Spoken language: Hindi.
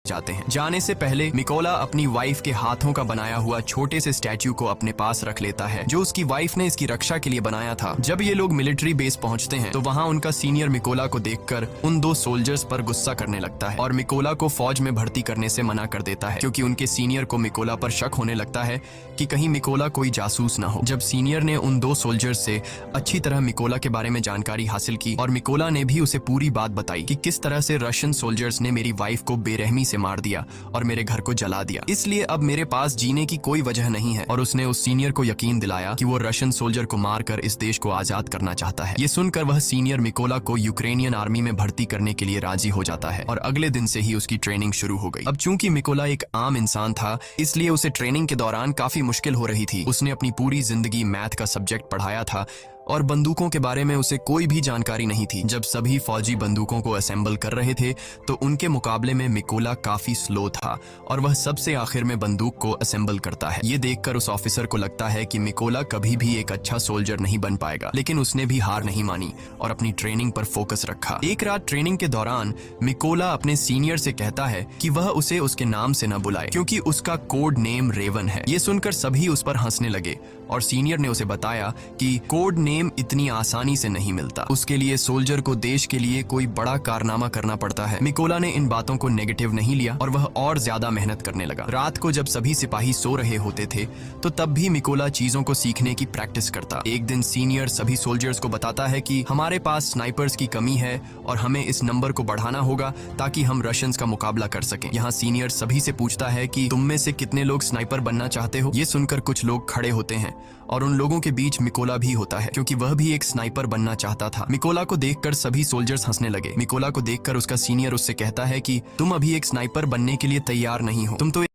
जाते हैं। जाने से पहले मिकोला अपनी वाइफ के हाथों का बनाया हुआ छोटे से स्टैच्यू को अपने पास रख लेता है, जो उसकी वाइफ ने इसकी रक्षा के लिए बनाया था। जब ये लोग मिलिट्री बेस पहुंचते हैं तो वहां उनका सीनियर मिकोला को देखकर उन दो सोल्जर्स पर गुस्सा करने लगता है और मिकोला को फौज में भर्ती करने से मना कर देता है, क्योंकि उनके सीनियर को मिकोला पर शक होने लगता है कि कहीं मिकोला कोई जासूस ना हो। जब सीनियर ने उन दो सोल्जर्स से अच्छी तरह मिकोला के बारे में जानकारी हासिल की और मिकोला ने भी उसे पूरी बात बताई कि किस तरह से रशियन सोल्जर्स ने मेरी वाइफ को बेरहमी से मार दिया और मेरे घर को जला दिया, इसलिए अब मेरे पास जीने की कोई वजह नहीं है। और उसने उस सीनियर को यकीन दिलाया कि वो रशियन सोल्जर को मारकर इस देश को आजाद करना चाहता है। ये सुनकर वह सीनियर मिकोला को यूक्रेनियन आर्मी में भर्ती करने के लिए राजी हो जाता है और अगले दिन से ही उसकी ट्रेनिंग शुरू हो गई। अब चूंकि मिकोला एक आम इंसान था, इसलिए उसे ट्रेनिंग के दौरान काफी मुश्किल हो रही थी। उसने अपनी पूरी जिंदगी मैथ का सब्जेक्ट पढ़ाया था और बंदूकों के बारे में उसे कोई भी जानकारी नहीं थी। जब सभी फौजी बंदूकों को असेंबल कर रहे थे तो उनके मुकाबले में मिकोला काफी स्लो था और वह सबसे आखिर में बंदूक को असेंबल करता है। ये देखकर उस ऑफिसर को लगता है कि मिकोला कभी भी एक अच्छा सोल्जर नहीं बन पाएगा, लेकिन उसने भी हार नहीं मानी और अपनी ट्रेनिंग पर फोकस रखा। एक रात ट्रेनिंग के दौरान मिकोला अपने सीनियर से कहता है कि वह उसे उसके नाम से न बुलाए, क्योंकि उसका कोड नेम रेवन है। ये सुनकर सभी उस पर हंसने लगे और सीनियर ने उसे बताया कि कोड नेम इतनी आसानी से नहीं मिलता, उसके लिए सोल्जर को देश के लिए कोई बड़ा कारनामा करना पड़ता है। मिकोला ने इन बातों को नेगेटिव नहीं लिया और वह और ज्यादा मेहनत करने लगा। रात को जब सभी सिपाही सो रहे होते थे तो तब भी मिकोला चीजों को सीखने की प्रैक्टिस करता। एक दिन सीनियर सभी सोल्जर्स को बताता है कि हमारे पास स्नाइपर्स की कमी है और हमें इस नंबर को बढ़ाना होगा ताकि हम रशियंस का मुकाबला कर सकें। यहाँ सीनियर सभी से पूछता है कि तुम में से कितने लोग स्नाइपर बनना चाहते हो। ये सुनकर कुछ लोग खड़े होते हैं और उन लोगों के बीच मिकोला भी होता है, क्योंकि वह भी एक स्नाइपर बनना चाहता था। मिकोला को देखकर सभी सोल्जर्स हंसने लगे। मिकोला को देखकर उसका सीनियर उससे कहता है कि तुम अभी एक स्नाइपर बनने के लिए तैयार नहीं हो, तुम तो